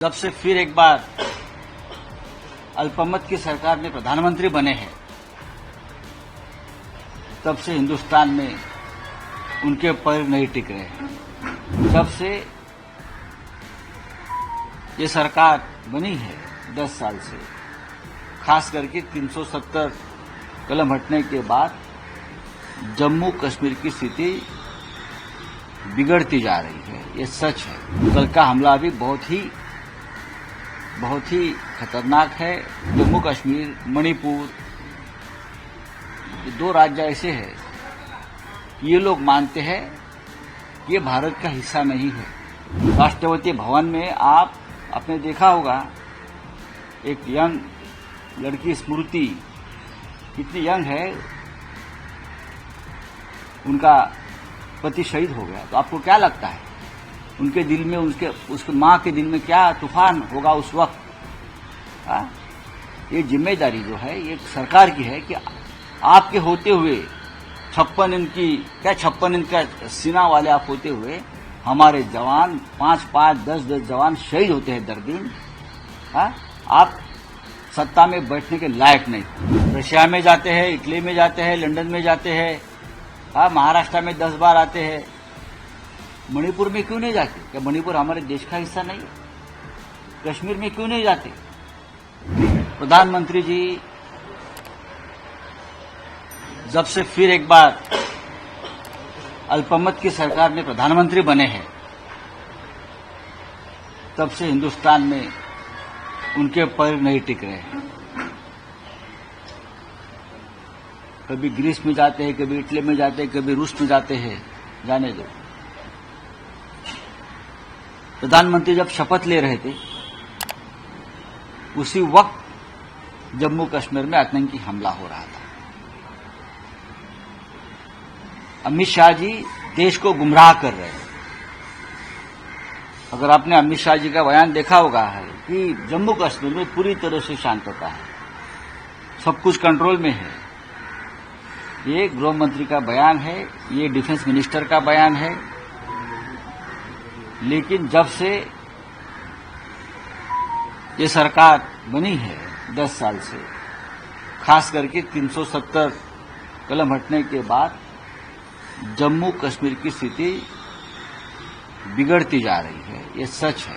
जब से फिर एक बार अल्पमत की सरकार में प्रधानमंत्री बने हैं, तब से हिंदुस्तान में उनके पैर नहीं टिक रहे हैं। जब से ये सरकार बनी है 10 साल से, खास करके 370 कलम हटने के बाद जम्मू कश्मीर की स्थिति बिगड़ती जा रही है। ये सच है। कल का हमला भी बहुत ही खतरनाक है। जम्मू कश्मीर, मणिपुर, ये 2 राज्य ऐसे हैं, ये लोग मानते हैं कि ये भारत का हिस्सा नहीं है। राष्ट्रपति भवन में आपने देखा होगा, एक यंग लड़की स्मृति कितनी यंग है, उनका पति शहीद हो गया। तो आपको क्या लगता है उनके दिल में, उसके मां के दिल में क्या तूफान होगा उस वक्त? ये जिम्मेदारी जो है ये सरकार की है कि आपके होते हुए 56 इंच का सीना वाले आप होते हुए हमारे जवान 5-5, 10-10 जवान शहीद होते हैं दर दिन। आप सत्ता में बैठने के लायक नहीं। रशिया में जाते हैं, इटली में जाते हैं, लंदन में जाते हैं, महाराष्ट्र में 10 बार आते हैं। मणिपुर में क्यों नहीं जाते? क्या मणिपुर हमारे देश का हिस्सा नहीं है? कश्मीर में क्यों नहीं जाते? प्रधानमंत्री जी जब से फिर एक बार अल्पमत की सरकार में प्रधानमंत्री बने हैं, तब से हिंदुस्तान में उनके पैर नहीं टिक रहे हैं। कभी ग्रीस में जाते हैं, कभी इटली में जाते हैं, कभी रूस में जाते हैं, जाने दो। प्रधानमंत्री जब शपथ ले रहे थे, उसी वक्त जम्मू कश्मीर में आतंकी हमला हो रहा था। अमित शाह जी देश को गुमराह कर रहे हैं। अगर आपने अमित शाह जी का बयान देखा होगा है कि जम्मू कश्मीर में पूरी तरह से शांतता है, सब कुछ कंट्रोल में है। ये गृह मंत्री का बयान है, ये डिफेंस मिनिस्टर का बयान है। लेकिन जब से ये सरकार बनी है 10 साल से, खास करके 370 कलम हटने के बाद जम्मू कश्मीर की स्थिति बिगड़ती जा रही है। ये सच है।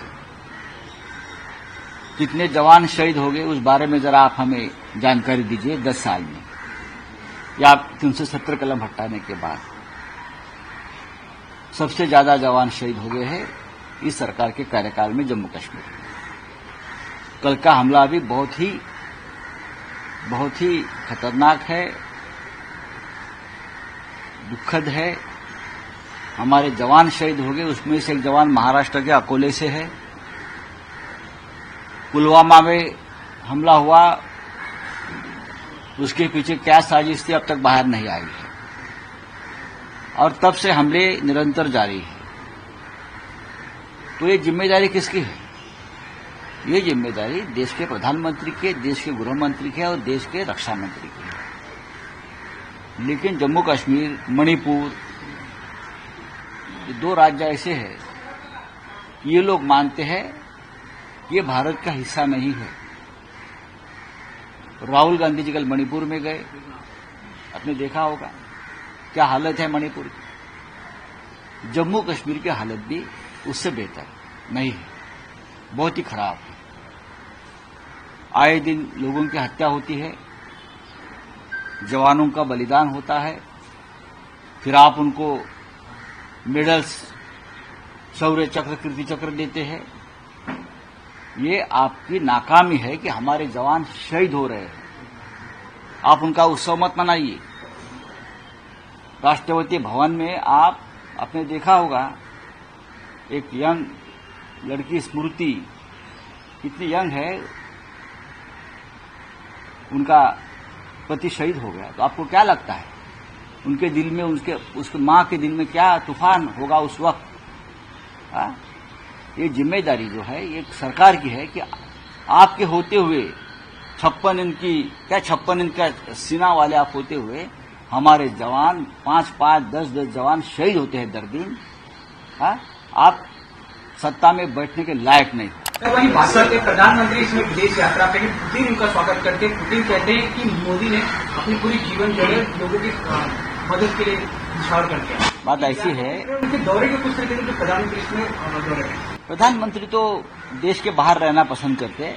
कितने जवान शहीद हो गए उस बारे में जरा आप हमें जानकारी दीजिए। 10 साल में या 370 कलम हटाने के बाद सबसे ज्यादा जवान शहीद हो गए हैं इस सरकार के कार्यकाल में जम्मू कश्मीर। कल का हमला भी बहुत ही खतरनाक है, दुखद है। हमारे जवान शहीद हो गए, उसमें से एक जवान महाराष्ट्र के अकोले से है। पुलवामा में हमला हुआ, उसके पीछे क्या साजिश थी अब तक बाहर नहीं आई है, और तब से हमले निरंतर जारी है। तो ये जिम्मेदारी किसकी है? ये जिम्मेदारी देश के प्रधानमंत्री के, देश के गृह मंत्री के और देश के रक्षा मंत्री की है। लेकिन जम्मू कश्मीर, मणिपुर, ये 2 राज्य ऐसे हैं, ये लोग मानते हैं कि ये भारत का हिस्सा नहीं है। राहुल गांधी जी कल मणिपुर में गए, आपने देखा होगा क्या हालत है मणिपुर की। जम्मू कश्मीर की हालत भी उससे बेहतर नहीं है, बहुत ही खराब है। आए दिन लोगों की हत्या होती है, जवानों का बलिदान होता है, फिर आप उनको मेडल्स, शौर्य चक्र, कीर्ति चक्र देते हैं। ये आपकी नाकामी है कि हमारे जवान शहीद हो रहे हैं। आप उनका उत्सव मत मनाइए। राष्ट्रपति भवन में आपने देखा होगा, एक यंग लड़की स्मृति कितनी यंग है, उनका पति शहीद हो गया। तो आपको क्या लगता है उनके दिल में, उसके मां के दिल में क्या तूफान होगा उस वक्त? ये जिम्मेदारी जो है ये सरकार की है कि आपके होते हुए 56 इंच का सीना वाले आप होते हुए हमारे जवान 5-5, 10-10 जवान शहीद होते हैं दर दिन। आप सत्ता में बैठने के लायक नहीं। वहीं भाजपा के प्रधानमंत्री इसमें विदेश यात्रा पे पुतिन उनका स्वागत करते हैं। पुतिन कहते हैं कि मोदी ने अपनी पूरी जीवन जो है लोगों की मदद के लिए निछावर कर दिया। बात ऐसी है, उनके दौरे के कुछ तरीके जो प्रधानमंत्री इसमें दौरे हैं। प्रधानमंत्री तो देश के बाहर रहना पसंद करते हैं,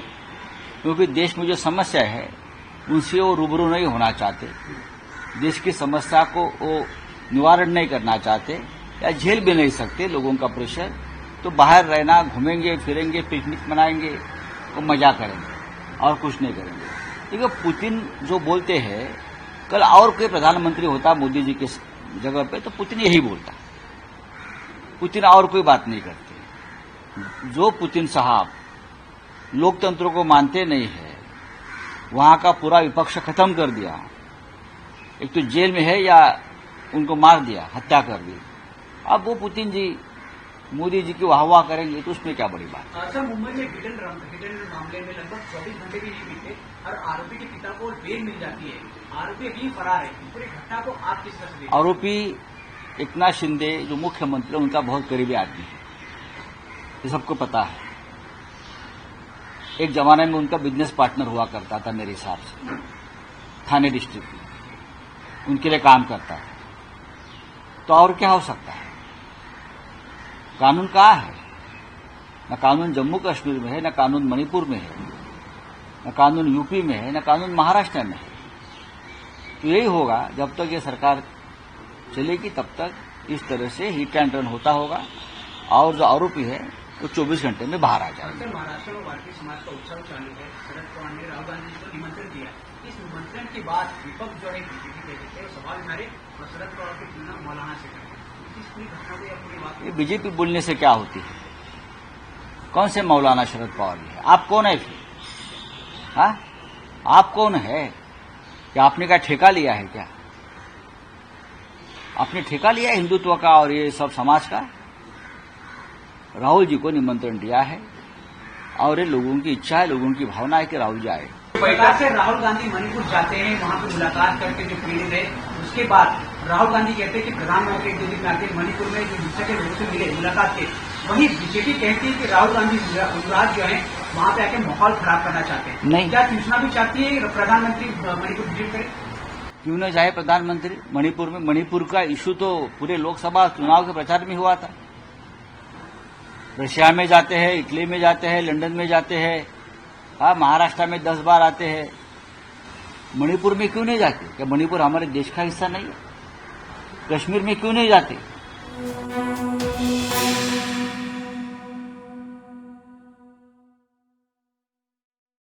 क्योंकि देश में जो समस्या है उनसे वो रूबरू नहीं होना चाहते, देश की समस्या को वो निवारण नहीं करना चाहते या झेल भी नहीं सकते लोगों का प्रेशर। तो बाहर रहना, घूमेंगे फिरेंगे, पिकनिक मनाएंगे, वो मजा करेंगे और कुछ नहीं करेंगे। देखिए पुतिन जो बोलते हैं, कल और कोई प्रधानमंत्री होता मोदी जी के जगह पे तो पुतिन यही बोलता। पुतिन और कोई बात नहीं करते। जो पुतिन साहब लोकतंत्र को मानते नहीं है, वहां का पूरा विपक्ष खत्म कर दिया, एक तो जेल में है या उनको मार दिया, हत्या कर दी। अब वो पुतिन जी मोदी जी की वाहवाह करेंगे तो उसमें क्या बड़ी बात। सर, मुंबई में हिडन मामले में लगभग 24 घंटे भी नहीं बीते और आरोपी के पिता को बेल मिल जाती है, आरोपी अभी फरार है। पूरी घटना को आप किस तरह से देखते हैं? आरोपी एकनाथ शिंदे जो मुख्यमंत्री है, उनका बहुत करीबी आदमी है, ये सबको पता है। एक जमाने में उनका बिजनेस पार्टनर हुआ करता था मेरे हिसाब से, थाने डिस्ट्रिक्ट में उनके लिए काम करता है। तो और क्या हो सकता है? कानून कहाँ है? न कानून जम्मू कश्मीर में है, न कानून मणिपुर में है, न कानून यूपी में है, न कानून महाराष्ट्र में है। तो यही होगा, जब तक ये सरकार चलेगी तब तक इस तरह से हिट एंड रन होता होगा और जो आरोपी है वो 24 घंटे में बाहर आ जाएगा। महाराष्ट्र में भारतीय समाज का उत्सव चालू है। शरद पवार ने राहुल गांधी जी को निमंत्रण दिया। इस निमंत्रण के बाद विपक्ष जो है बीजेपी के देते हैं सवाल मारे और शरद पवार की तुलना मौलाना से करते हैं। इस पूरी घटना को या पूरी बात ये बीजेपी बोलने से क्या होती है? कौन से मौलाना शरद पवार जी है? आप कौन है फिर? हाँ, आप कौन है? क्या आपने क्या ठेका लिया है क्या? आपने ठेका लिया है हिंदुत्व का और ये सब समाज का? राहुल जी को निमंत्रण दिया है और ये लोगों की इच्छा है, लोगों की भावना है कि राहुल जी आए। से राहुल गांधी मणिपुर जाते हैं, वहां पर मुलाकात करके जो पीड़ित है, उसके बाद राहुल गांधी कहते हैं कि प्रधानमंत्री एक दो दिन में आके मणिपुर में जो हिंसा के लोगों से मिले मुलाकात के। वहीं बीजेपी कहती है कि राहुल गांधी युवराज जो है वहां पे आके माहौल खराब करना चाहते हैं। नहीं, क्या सूचना भी चाहती है प्रधानमंत्री मणिपुर विजिट करें? क्यों न जाए प्रधानमंत्री मणिपुर में? मणिपुर का इश्यू तो पूरे लोकसभा चुनाव के प्रचार में हुआ था। रशिया में जाते हैं, इटली में जाते हैं, लंदन में जाते हैं, हाँ, महाराष्ट्र में 10 बार आते हैं। मणिपुर में क्यों नहीं जाते? क्या मणिपुर हमारे देश का हिस्सा नहीं है? कश्मीर में क्यों नहीं जाते?